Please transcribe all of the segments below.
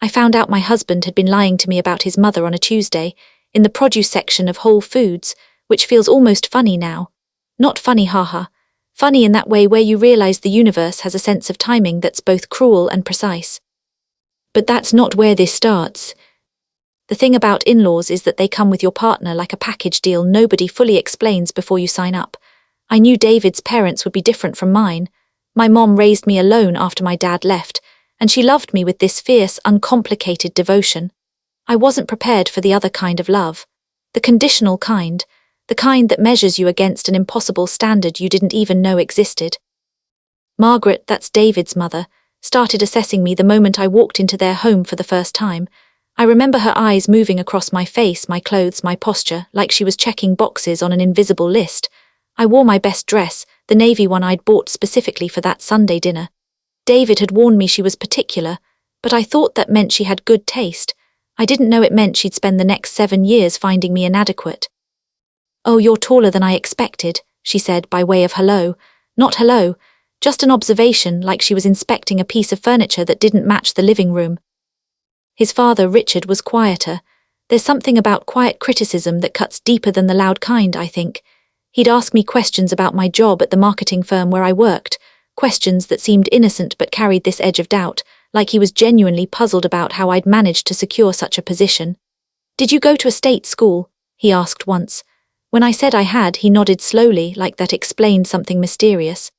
I found out my husband had been lying to me about his mother on a Tuesday, in the produce section of Whole Foods, which feels almost funny now. Not funny, haha. Funny in that way where you realize the universe has a sense of timing that's both cruel and precise. But that's not where this starts. The thing about in-laws is that they come with your partner like a package deal nobody fully explains before you sign up. I knew David's parents would be different from mine. My mom raised me alone after my dad left, and she loved me with this fierce, uncomplicated devotion. I wasn't prepared for the other kind of love. The conditional kind. The kind that measures you against an impossible standard you didn't even know existed. Margaret, that's David's mother, started assessing me the moment I walked into their home for the first time. I remember her eyes moving across my face, my clothes, my posture, like she was checking boxes on an invisible list. I wore my best dress, the navy one I'd bought specifically for that Sunday dinner. David had warned me she was particular, but I thought that meant she had good taste. I didn't know it meant she'd spend the next 7 years finding me inadequate. "Oh, you're taller than I expected," she said by way of hello. Not hello, just an observation, like she was inspecting a piece of furniture that didn't match the living room. His father, Richard, was quieter. There's something about quiet criticism that cuts deeper than the loud kind, I think. He'd ask me questions about my job at the marketing firm where I worked, questions that seemed innocent but carried this edge of doubt, like he was genuinely puzzled about how I'd managed to secure such a position. "Did you go to a state school?" he asked once. When I said I had, he nodded slowly, like that explained something mysterious.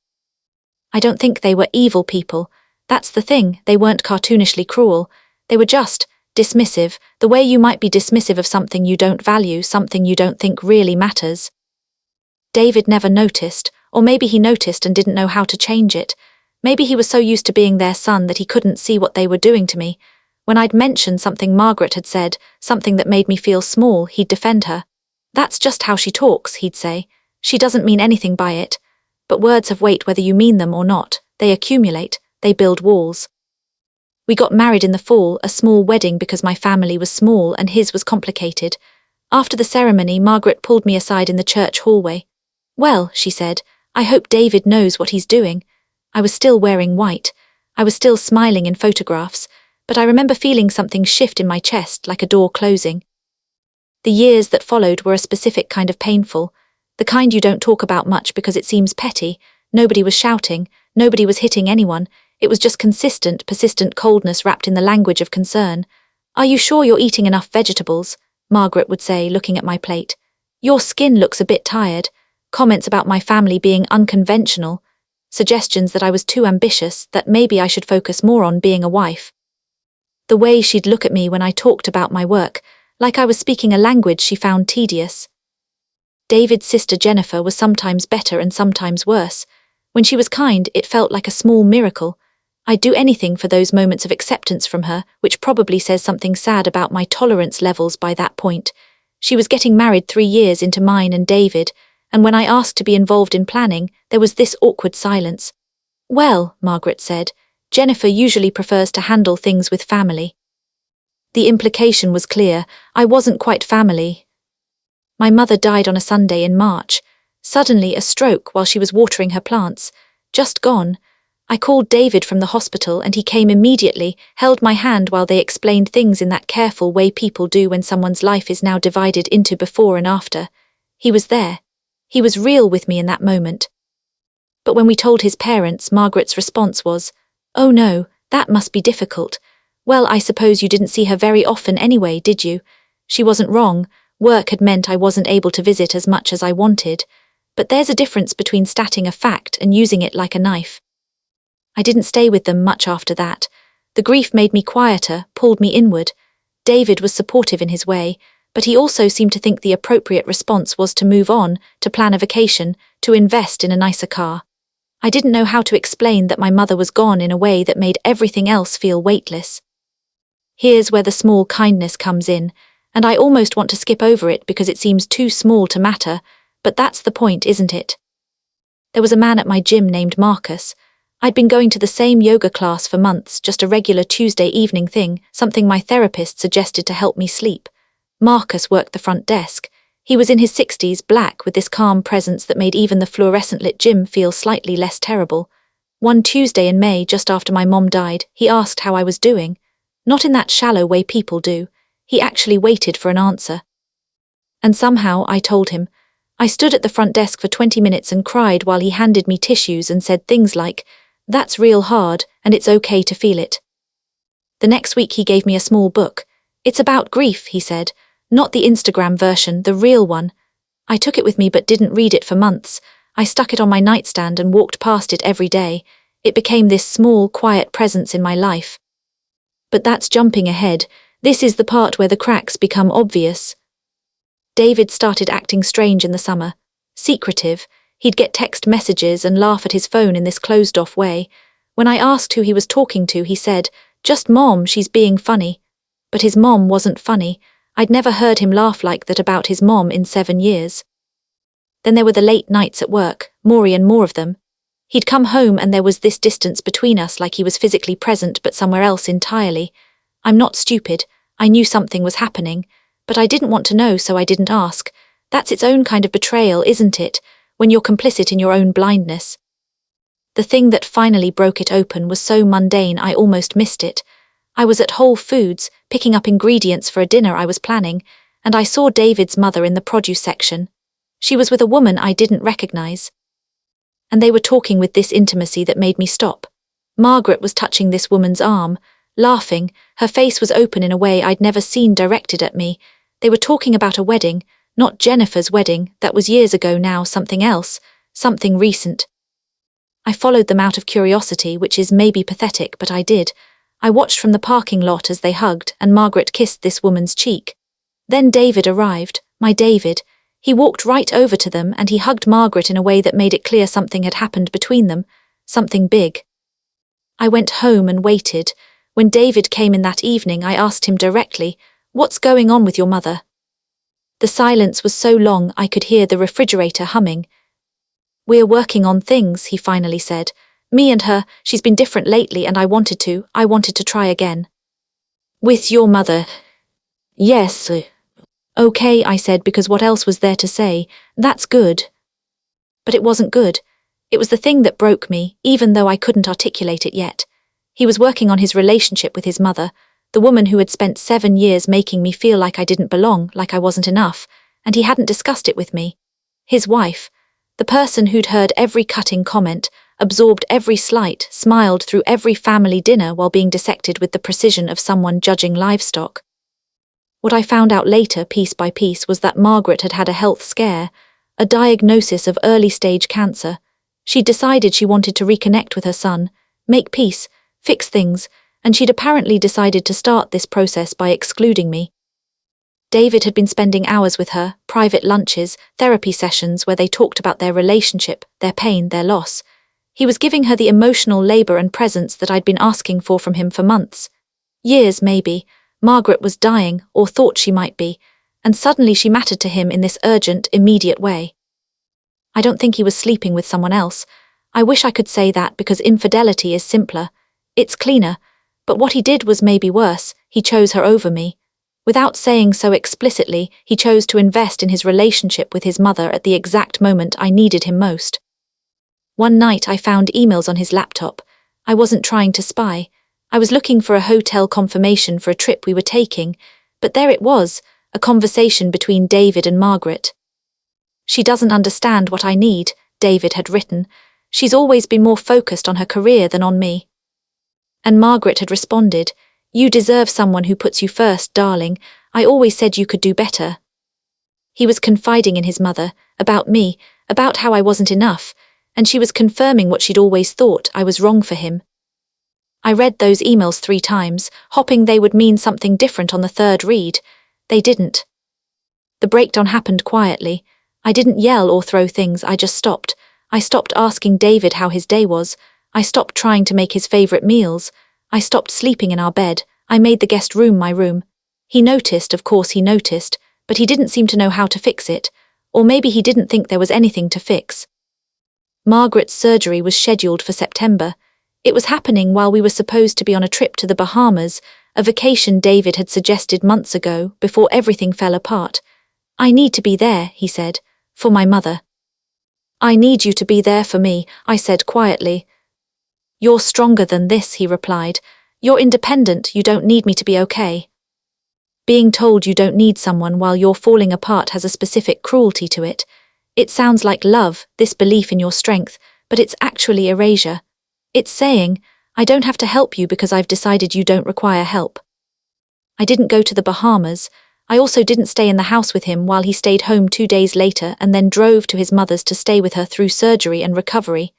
I don't think they were evil people. That's the thing, they weren't cartoonishly cruel. They were just dismissive, the way you might be dismissive of something you don't value, something you don't think really matters. David never noticed, or maybe he noticed and didn't know how to change it. Maybe he was so used to being their son that he couldn't see what they were doing to me. When I'd mentioned something Margaret had said, something that made me feel small, he'd defend her. "That's just how she talks," he'd say. "She doesn't mean anything by it. But words have weight whether you mean them or not. They accumulate, they build walls." We got married in the fall, a small wedding because my family was small and his was complicated. After the ceremony, Margaret pulled me aside in the church hallway. "Well," she said, "I hope David knows what he's doing." I was still wearing white. I was still smiling in photographs, but I remember feeling something shift in my chest, like a door closing. The years that followed were a specific kind of painful, the kind you don't talk about much because it seems petty. Nobody was shouting, nobody was hitting anyone. It was just consistent, persistent coldness wrapped in the language of concern. "Are you sure you're eating enough vegetables?" Margaret would say, looking at my plate. "Your skin looks a bit tired." Comments about my family being unconventional, suggestions that I was too ambitious, that maybe I should focus more on being a wife. The way she'd look at me when I talked about my work, like I was speaking a language she found tedious. David's sister Jennifer was sometimes better and sometimes worse. When she was kind, it felt like a small miracle. I'd do anything for those moments of acceptance from her, which probably says something sad about my tolerance levels by that point. She was getting married 3 years into mine and David, and when I asked to be involved in planning, there was this awkward silence. "Well," Margaret said, "Jennifer usually prefers to handle things with family." The implication was clear. I wasn't quite family. My mother died on a Sunday in March. Suddenly a stroke while she was watering her plants. Just gone. I called David from the hospital and he came immediately, held my hand while they explained things in that careful way people do when someone's life is now divided into before and after. He was there. He was real with me in that moment. But when we told his parents, Margaret's response was, "Oh no, that must be difficult. Well, I suppose you didn't see her very often anyway, did you?" She wasn't wrong. Work had meant I wasn't able to visit as much as I wanted. But there's a difference between stating a fact and using it like a knife. I didn't stay with them much after that. The grief made me quieter, pulled me inward. David was supportive in his way, but he also seemed to think the appropriate response was to move on, to plan a vacation, to invest in a nicer car. I didn't know how to explain that my mother was gone in a way that made everything else feel weightless. Here's where the small kindness comes in, and I almost want to skip over it because it seems too small to matter, but that's the point, isn't it? There was a man at my gym named Marcus. I'd been going to the same yoga class for months, just a regular Tuesday evening thing, something my therapist suggested to help me sleep. Marcus worked the front desk. He was in his 60s, black, with this calm presence that made even the fluorescent-lit gym feel slightly less terrible. One Tuesday in May, just after my mom died, he asked how I was doing. Not in that shallow way people do. He actually waited for an answer. And somehow, I told him. I stood at the front desk for 20 minutes and cried while he handed me tissues and said things like, "That's real hard, and it's okay to feel it." The next week he gave me a small book. "It's about grief," he said. "Not the Instagram version, the real one." I took it with me but didn't read it for months. I stuck it on my nightstand and walked past it every day. It became this small, quiet presence in my life. But that's jumping ahead. This is the part where the cracks become obvious. David started acting strange in the summer. Secretive. He'd get text messages and laugh at his phone in this closed-off way. When I asked who he was talking to, he said, "Just Mom, she's being funny." But his mom wasn't funny. I'd never heard him laugh like that about his mom in 7 years. Then there were the late nights at work, more and more of them. He'd come home and there was this distance between us, like he was physically present but somewhere else entirely. I'm not stupid. I knew something was happening, but I didn't want to know, so I didn't ask. That's its own kind of betrayal, isn't it, when you're complicit in your own blindness? The thing that finally broke it open was so mundane I almost missed it. I was at Whole Foods, picking up ingredients for a dinner I was planning, and I saw David's mother in the produce section. She was with a woman I didn't recognize. And they were talking with this intimacy that made me stop. Margaret was touching this woman's arm, laughing. Her face was open in a way I'd never seen directed at me. They were talking about a wedding, not Jennifer's wedding, that was years ago now, something else, something recent. I followed them out of curiosity, which is maybe pathetic, but I did. I watched from the parking lot as they hugged, and Margaret kissed this woman's cheek. Then David arrived, my David. He walked right over to them and he hugged Margaret in a way that made it clear something had happened between them, something big. I went home and waited. When David came in that evening, I asked him directly, "What's going on with your mother?" The silence was so long I could hear the refrigerator humming. "We're working on things," he finally said. "Me and her, she's been different lately and I wanted to try again." "With your mother?" "Yes." "Okay," I said, because what else was there to say? "That's good." But it wasn't good. It was the thing that broke me, even though I couldn't articulate it yet. He was working on his relationship with his mother, the woman who had spent 7 years making me feel like I didn't belong, like I wasn't enough, and he hadn't discussed it with me. His wife, the person who'd heard every cutting comment, absorbed every slight, smiled through every family dinner while being dissected with the precision of someone judging livestock. What I found out later, piece by piece, was that Margaret had had a health scare, a diagnosis of early-stage cancer. She'd decided she wanted to reconnect with her son, make peace, fix things, and she'd apparently decided to start this process by excluding me. David had been spending hours with her, private lunches, therapy sessions where they talked about their relationship, their pain, their loss. He was giving her the emotional labor and presence that I'd been asking for from him for months. Years, maybe. Margaret was dying, or thought she might be, and suddenly she mattered to him in this urgent, immediate way. I don't think he was sleeping with someone else. I wish I could say that, because infidelity is simpler. It's cleaner. But what he did was maybe worse. He chose her over me. Without saying so explicitly, he chose to invest in his relationship with his mother at the exact moment I needed him most. One night I found emails on his laptop. I wasn't trying to spy. I was looking for a hotel confirmation for a trip we were taking, but there it was, a conversation between David and Margaret. "She doesn't understand what I need," David had written. "She's always been more focused on her career than on me." And Margaret had responded, "You deserve someone who puts you first, darling. I always said you could do better." He was confiding in his mother, about me, about how I wasn't enough, and she was confirming what she'd always thought, I was wrong for him. I read those emails 3 times, hoping they would mean something different on the third read. They didn't. The breakdown happened quietly. I didn't yell or throw things, I just stopped. I stopped asking David how his day was. I stopped trying to make his favorite meals. I stopped sleeping in our bed. I made the guest room my room. He noticed, of course he noticed, but he didn't seem to know how to fix it. Or maybe he didn't think there was anything to fix. Margaret's surgery was scheduled for September. It was happening while we were supposed to be on a trip to the Bahamas, a vacation David had suggested months ago, before everything fell apart. "I need to be there," he said, "for my mother." "I need you to be there for me," I said quietly. "You're stronger than this," he replied, You're independent, you don't need me to be okay. Being told you don't need someone while you're falling apart has a specific cruelty to it. It sounds like love, this belief in your strength, but it's actually erasure. It's saying, I don't have to help you because I've decided you don't require help. I didn't go to the Bahamas. I also didn't stay in the house with him while he stayed home 2 days later and then drove to his mother's to stay with her through surgery and recovery.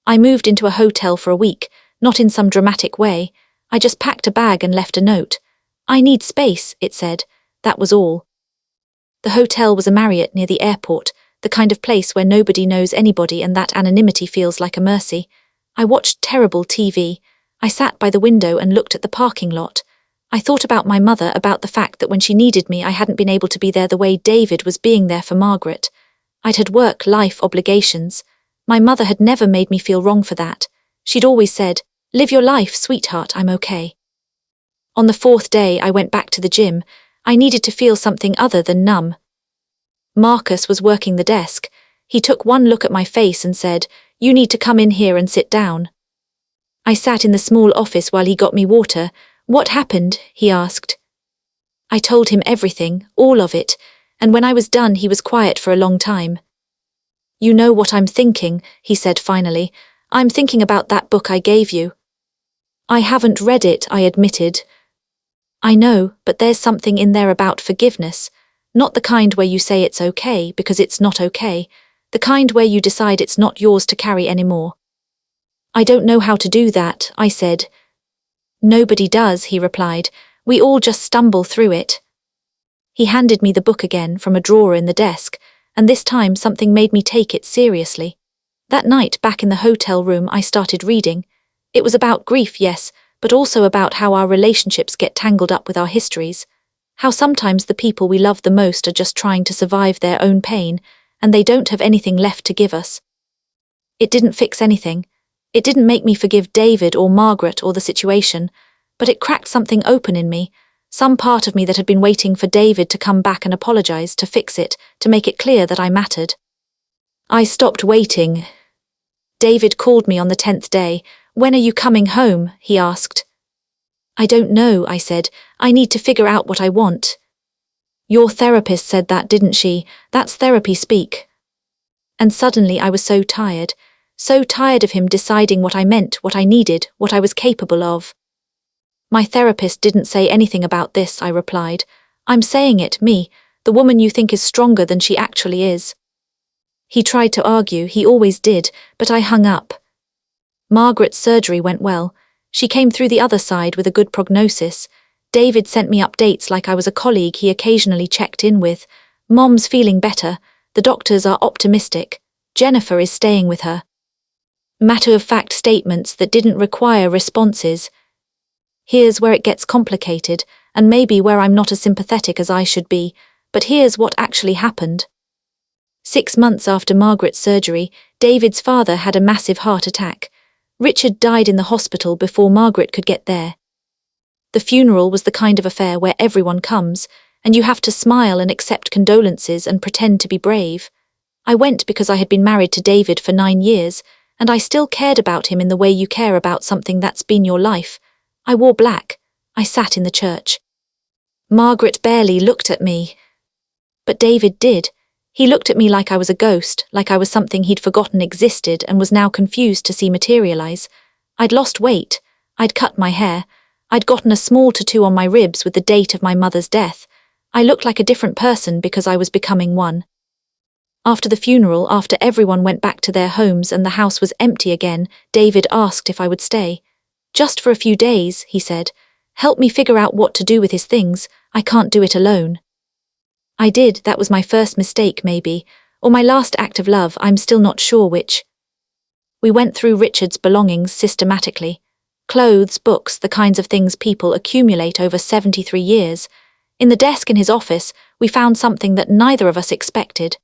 I moved into a hotel for a week, not in some dramatic way. I just packed a bag and left a note. I need space, it said. That was all. The hotel was a Marriott near the airport, the kind of place where nobody knows anybody and that anonymity feels like a mercy. I watched terrible TV. I sat by the window and looked at the parking lot. I thought about my mother, about the fact that when she needed me I hadn't been able to be there the way David was being there for Margaret. I'd had work-life obligations. My mother had never made me feel wrong for that. She'd always said, "Live your life, sweetheart, I'm okay." On the 4th day I went back to the gym. I needed to feel something other than numb. Marcus was working the desk. He took one look at my face and said, "You need to come in here and sit down." I sat in the small office while he got me water. "What happened?" he asked. I told him everything, all of it, and when I was done he was quiet for a long time. "You know what I'm thinking," he said finally. "I'm thinking about that book I gave you." "I haven't read it," I admitted. "I know, but there's something in there about forgiveness. Not the kind where you say it's okay because it's not okay. The kind where you decide it's not yours to carry anymore." "I don't know how to do that," I said. "Nobody does," he replied. "We all just stumble through it." He handed me the book again from a drawer in the desk, and this time something made me take it seriously. That night back in the hotel room I started reading. It was about grief, yes, but also about how our relationships get tangled up with our histories. How sometimes the people we love the most are just trying to survive their own pain, and they don't have anything left to give us. It didn't fix anything. It didn't make me forgive David or Margaret or the situation, but it cracked something open in me, some part of me that had been waiting for David to come back and apologize, to fix it, to make it clear that I mattered. I stopped waiting. David called me on the 10th day. "When are you coming home?" he asked. "I don't know," I said. "I need to figure out what I want." "Your therapist said that, didn't she? That's therapy speak." And suddenly I was so tired of him deciding what I meant, what I needed, what I was capable of. "My therapist didn't say anything about this," I replied. "I'm saying it, me, the woman you think is stronger than she actually is." He tried to argue, he always did, but I hung up. Margaret's surgery went well. She came through the other side with a good prognosis. David sent me updates like I was a colleague he occasionally checked in with. "Mom's feeling better. The doctors are optimistic. Jennifer is staying with her." Matter-of-fact statements that didn't require responses. Here's where it gets complicated, and maybe where I'm not as sympathetic as I should be, but here's what actually happened. 6 months after Margaret's surgery, David's father had a massive heart attack. Richard died in the hospital before Margaret could get there. The funeral was the kind of affair where everyone comes, and you have to smile and accept condolences and pretend to be brave. I went because I had been married to David for 9 years, and I still cared about him in the way you care about something that's been your life. I wore black. I sat in the church. Margaret barely looked at me. But David did. He looked at me like I was a ghost, like I was something he'd forgotten existed and was now confused to see materialize. I'd lost weight. I'd cut my hair. I'd gotten a small tattoo on my ribs with the date of my mother's death. I looked like a different person because I was becoming one. After the funeral, after everyone went back to their homes and the house was empty again, David asked if I would stay. "Just for a few days," he said. "Help me figure out what to do with his things. I can't do it alone." I did. That was my first mistake, maybe, or my last act of love, I'm still not sure which. We went through Richard's belongings systematically. Clothes, books, the kinds of things people accumulate over 73 years. In the desk in his office, we found something that neither of us expected.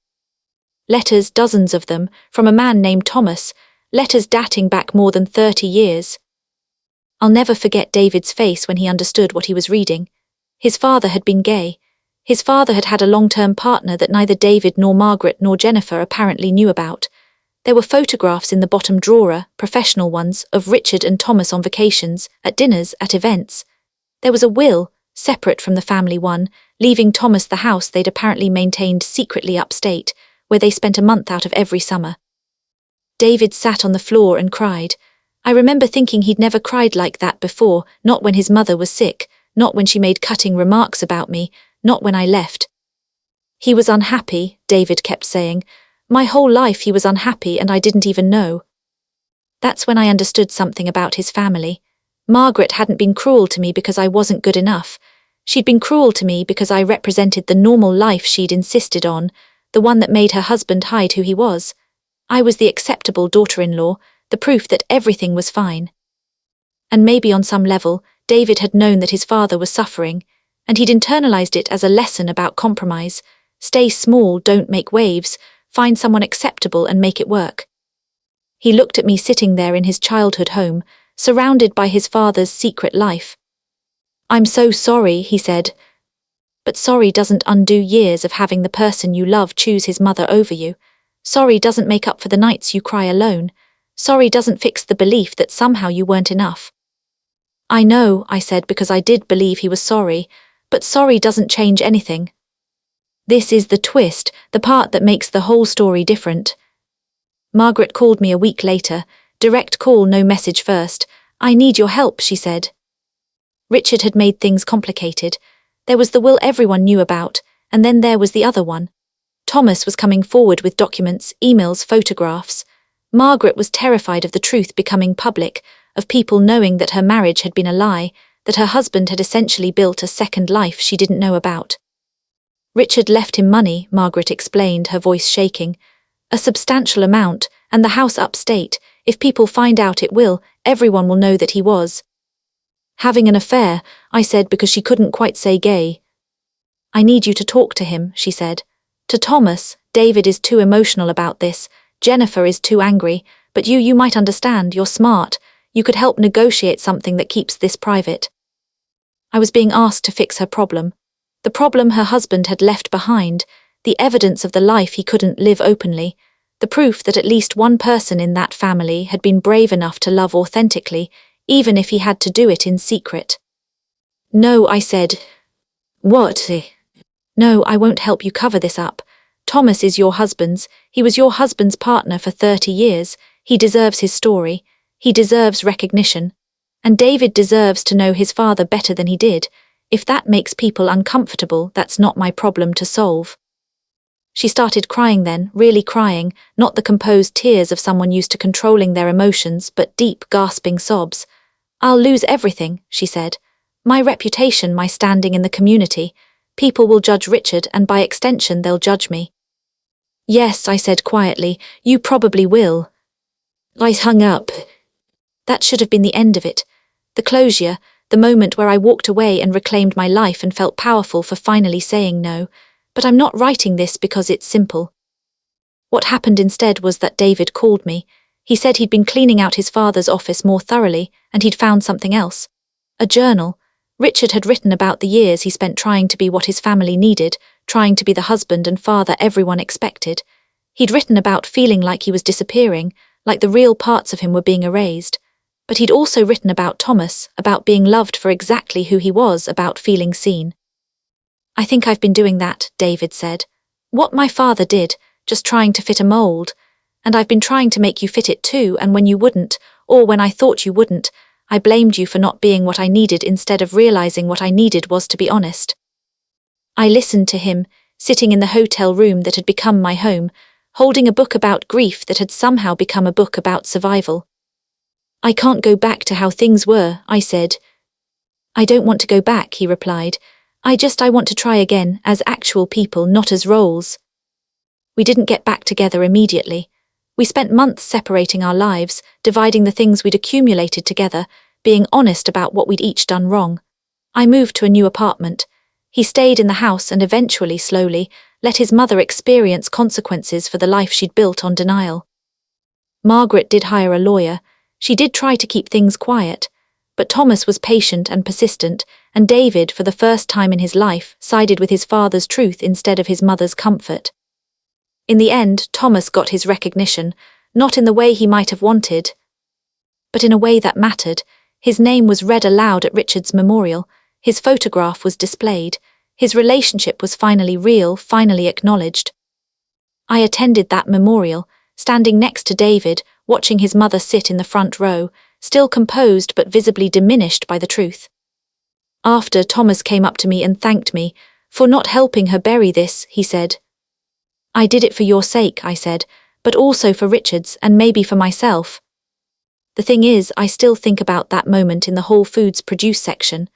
Letters, dozens of them, from a man named Thomas, letters dating back more than 30 years. I'll never forget David's face when he understood what he was reading. His father had been gay. His father had had a long-term partner that neither David nor Margaret nor Jennifer apparently knew about. There were photographs in the bottom drawer, professional ones, of Richard and Thomas on vacations, at dinners, at events. There was a will, separate from the family one, leaving Thomas the house they'd apparently maintained secretly upstate, where they spent a month out of every summer. David sat on the floor and cried. I remember thinking he'd never cried like that before, not when his mother was sick, not when she made cutting remarks about me, not when I left. He was unhappy, David kept saying. My whole life he was unhappy and I didn't even know. That's when I understood something about his family. Margaret hadn't been cruel to me because I wasn't good enough. She'd been cruel to me because I represented the normal life she'd insisted on, the one that made her husband hide who he was. I was the acceptable daughter-in-law, the proof that everything was fine. And maybe on some level, David had known that his father was suffering, and he'd internalized it as a lesson about compromise. Stay small, don't make waves, find someone acceptable and make it work. He looked at me sitting there in his childhood home, surrounded by his father's secret life. I'm so sorry, he said. But sorry doesn't undo years of having the person you love choose his mother over you. Sorry doesn't make up for the nights you cry alone. Sorry doesn't fix the belief that somehow you weren't enough. I know, I said, because I did believe he was sorry, but sorry doesn't change anything. This is the twist, the part that makes the whole story different. Margaret called me a week later, direct call, no message first. I need your help, she said. Richard had made things complicated. There was the will everyone knew about, and then there was the other one. Thomas was coming forward with documents, emails, photographs. Margaret was terrified of the truth becoming public, of people knowing that her marriage had been a lie, that her husband had essentially built a second life she didn't know about. Richard left him money, Margaret explained, her voice shaking. A substantial amount, and the house upstate. If people find out it will, everyone will know that he was having an affair, I said, because she couldn't quite say gay. I need you to talk to him, she said. To Thomas, David is too emotional about this, Jennifer is too angry, but you might understand, you're smart, you could help negotiate something that keeps this private. I was being asked to fix her problem. The problem her husband had left behind, the evidence of the life he couldn't live openly, the proof that at least one person in that family had been brave enough to love authentically, even if he had to do it in secret. No, I said. What? No, I won't help you cover this up. Thomas is your husband's. He was your husband's partner for 30 years. He deserves his story. He deserves recognition. And David deserves to know his father better than he did. If that makes people uncomfortable, that's not my problem to solve. She started crying then, really crying, not the composed tears of someone used to controlling their emotions, but deep, gasping sobs. I'll lose everything, she said. My reputation, my standing in the community. People will judge Richard and by extension they'll judge me. Yes, I said quietly, you probably will. I hung up. That should have been the end of it. The closure, the moment where I walked away and reclaimed my life and felt powerful for finally saying no. But I'm not writing this because it's simple. What happened instead was that David called me. He said he'd been cleaning out his father's office more thoroughly, and he'd found something else. A journal. Richard had written about the years he spent trying to be what his family needed, trying to be the husband and father everyone expected. He'd written about feeling like he was disappearing, like the real parts of him were being erased. But he'd also written about Thomas, about being loved for exactly who he was, about feeling seen. I think I've been doing that, David said. What my father did, just trying to fit a mold. And I've been trying to make you fit it too, and when you wouldn't, or when I thought you wouldn't, I blamed you for not being what I needed instead of realizing what I needed was to be honest. I listened to him, sitting in the hotel room that had become my home, holding a book about grief that had somehow become a book about survival. I can't go back to how things were, I said. I don't want to go back, he replied. I want to try again, as actual people, not as roles. We didn't get back together immediately. We spent months separating our lives, dividing the things we'd accumulated together, being honest about what we'd each done wrong. I moved to a new apartment. He stayed in the house and eventually, slowly, let his mother experience consequences for the life she'd built on denial. Margaret did hire a lawyer. She did try to keep things quiet. But Thomas was patient and persistent, and David, for the first time in his life, sided with his father's truth instead of his mother's comfort. In the end, Thomas got his recognition, not in the way he might have wanted, but in a way that mattered. His name was read aloud at Richard's memorial, his photograph was displayed, his relationship was finally real, finally acknowledged. I attended that memorial, standing next to David, watching his mother sit in the front row, still composed but visibly diminished by the truth. After, Thomas came up to me and thanked me for not helping her bury this, he said. I did it for your sake, I said, but also for Richard's and maybe for myself. The thing is, I still think about that moment in the Whole Foods produce section,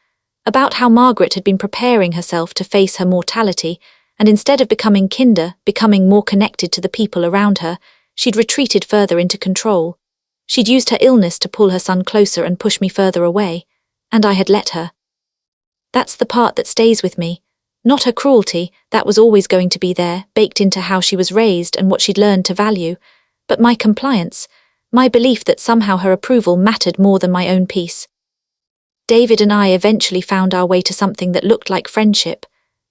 about how Margaret had been preparing herself to face her mortality, and instead of becoming kinder, becoming more connected to the people around her, she'd retreated further into control. She'd used her illness to pull her son closer and push me further away, and I had let her. That's the part that stays with me. Not her cruelty, that was always going to be there, baked into how she was raised and what she'd learned to value, but my compliance, my belief that somehow her approval mattered more than my own peace. David and I eventually found our way to something that looked like friendship.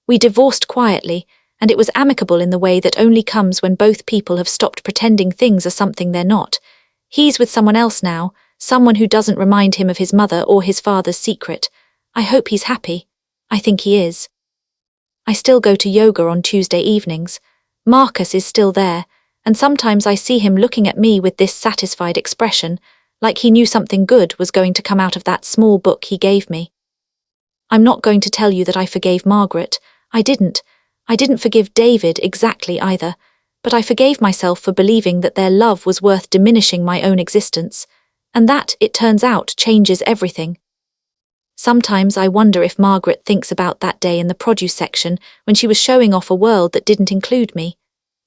We divorced quietly, and it was amicable in the way that only comes when both people have stopped pretending things are something they're not. He's with someone else now, someone who doesn't remind him of his mother or his father's secret. I hope he's happy. I think he is. I still go to yoga on Tuesday evenings. Marcus is still there, and sometimes I see him looking at me with this satisfied expression, like he knew something good was going to come out of that small book he gave me. I'm not going to tell you that I forgave Margaret. I didn't. I didn't forgive David exactly either, but I forgave myself for believing that their love was worth diminishing my own existence, and that, it turns out, changes everything. Sometimes I wonder if Margaret thinks about that day in the produce section when she was showing off a world that didn't include me.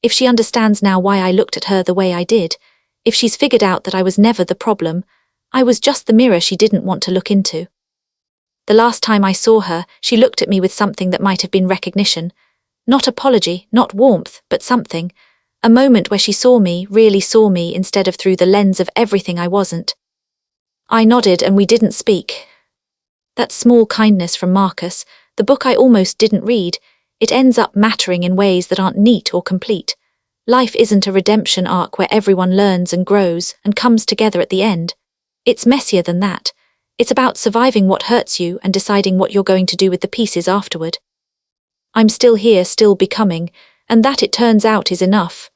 If she understands now why I looked at her the way I did, if she's figured out that I was never the problem, I was just the mirror she didn't want to look into. The last time I saw her, she looked at me with something that might have been recognition. Not apology, not warmth, but something. A moment where she saw me, really saw me, instead of through the lens of everything I wasn't. I nodded and we didn't speak. That small kindness from Marcus, the book I almost didn't read, it ends up mattering in ways that aren't neat or complete. Life isn't a redemption arc where everyone learns and grows and comes together at the end. It's messier than that. It's about surviving what hurts you and deciding what you're going to do with the pieces afterward. I'm still here, still becoming, and that, it turns out, is enough.